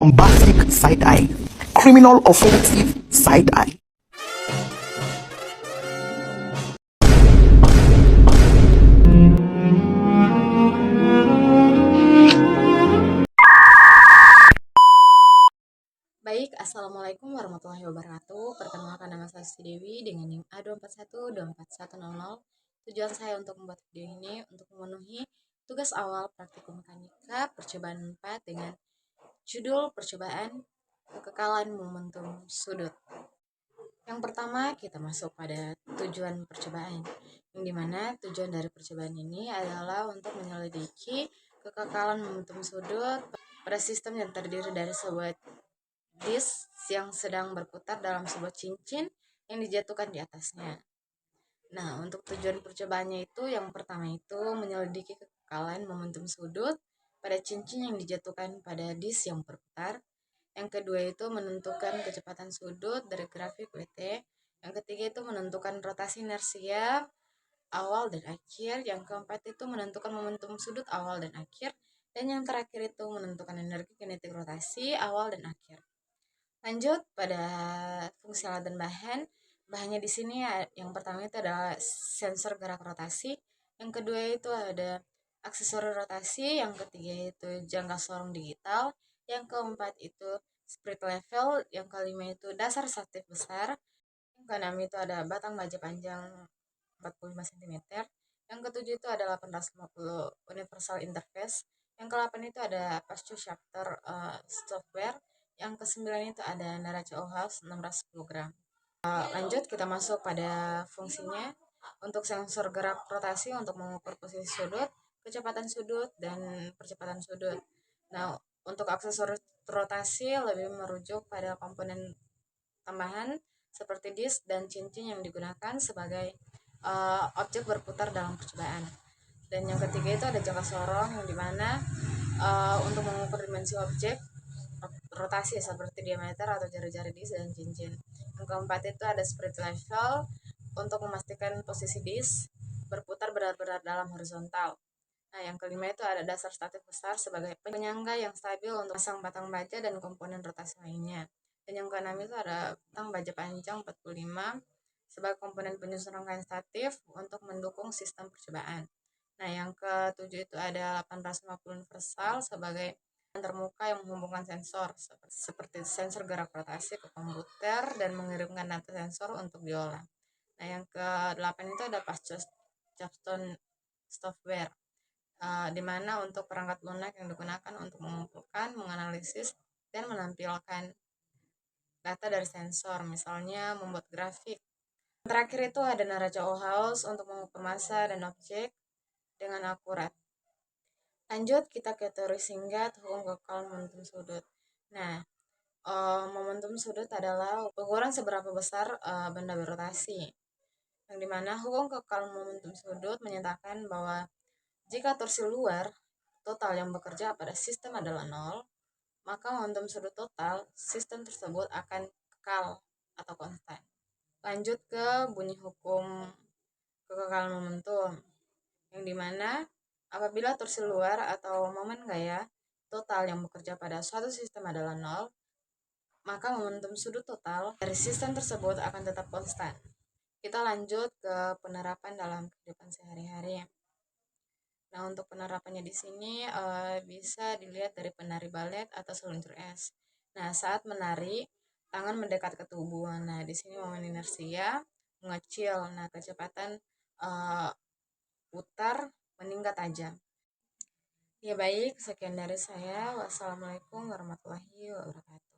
Bombastic side-eye, criminal offensive side-eye. Baik, Assalamualaikum warahmatullahi wabarakatuh. Perkenalkan, nama saya Siti Dewi dengan NIM A241241100. Tujuan saya untuk membuat video ini untuk memenuhi tugas awal praktikum mekanika percobaan 4 dengan judul percobaan kekekalan momentum sudut. Yang pertama, kita masuk pada tujuan percobaan, yang dimana tujuan dari percobaan ini adalah untuk menyelidiki kekekalan momentum sudut pada sistem yang terdiri dari sebuah disk yang sedang berputar dalam sebuah cincin yang dijatuhkan di atasnya. Nah, untuk tujuan percobaannya itu, yang pertama itu menyelidiki kekekalan momentum sudut pada cincin yang dijatuhkan pada disk yang berputar. Yang kedua itu menentukan kecepatan sudut dari grafik WT. Yang ketiga itu menentukan rotasi inersia awal dan akhir. Yang keempat itu menentukan momentum sudut awal dan akhir. Dan yang terakhir itu menentukan energi kinetik rotasi awal dan akhir. Lanjut pada fungsi alat dan bahan. Bahannya di sini yang pertama itu adalah sensor gerak rotasi, yang kedua itu ada aksesori rotasi, yang ketiga itu jangka sorong digital, yang keempat itu spirit level, yang kelima itu dasar statif besar, yang keenam itu ada batang baja panjang 45 cm, yang ketujuh itu ada 850 universal interface, yang ke-8 itu ada pasture shafter software, yang ke-9 itu ada neraca Ohaus 610 gram. Lanjut kita masuk pada fungsinya. Untuk sensor gerak rotasi untuk mengukur posisi sudut, kecepatan sudut, dan percepatan sudut. Nah, untuk aksesori rotasi lebih merujuk pada komponen tambahan seperti disk dan cincin yang digunakan sebagai objek berputar dalam percobaan. Dan yang ketiga itu ada jangka sorong, yang dimana untuk mengukur dimensi objek rotasi seperti diameter atau jari-jari disk dan cincin. Yang keempat itu ada spirit level untuk memastikan posisi disk berputar benar-benar dalam horizontal. Nah, yang kelima itu ada dasar statif besar sebagai penyangga yang stabil untuk pasang batang baja dan komponen rotasi lainnya. Dan yang keenam itu ada batang baja panjang 45 sebagai komponen penyusun rangkaian statif untuk mendukung sistem percobaan. Nah, yang ketujuh itu ada 850 universal sebagai termuka yang menghubungkan sensor seperti sensor gerak rotasi ke komputer dan mengirimkan data sensor untuk diolah. Nah, yang ke-8 itu ada Capstone software, di mana untuk perangkat lunak yang digunakan untuk mengumpulkan, menganalisis, dan menampilkan data dari sensor, misalnya membuat grafik. Terakhir itu ada neraca Ohaus untuk mengukur massa dan objek dengan akurat. Lanjut kita ke teori singkat hukum kekal momentum sudut. Nah, momentum sudut adalah ukuran seberapa besar benda berotasi, yang dimana hukum kekal momentum sudut menyatakan bahwa jika torsi luar total yang bekerja pada sistem adalah nol, maka momentum sudut total sistem tersebut akan kekal atau konstan. Lanjut ke bunyi hukum kekekalan momentum, yang dimana apabila torsi luar atau momen gaya total yang bekerja pada suatu sistem adalah nol, maka momentum sudut total dari sistem tersebut akan tetap konstan. Kita lanjut ke penerapan dalam kehidupan sehari-hari. Nah, untuk penerapannya di sini bisa dilihat dari penari balet atau seluncur es. Nah, saat menari, tangan mendekat ke tubuh. Nah, di sini momen inersia mengecil. Nah, kecepatan putar meningkat tajam. Ya baik, sekian dari saya. Wassalamualaikum warahmatullahi wabarakatuh.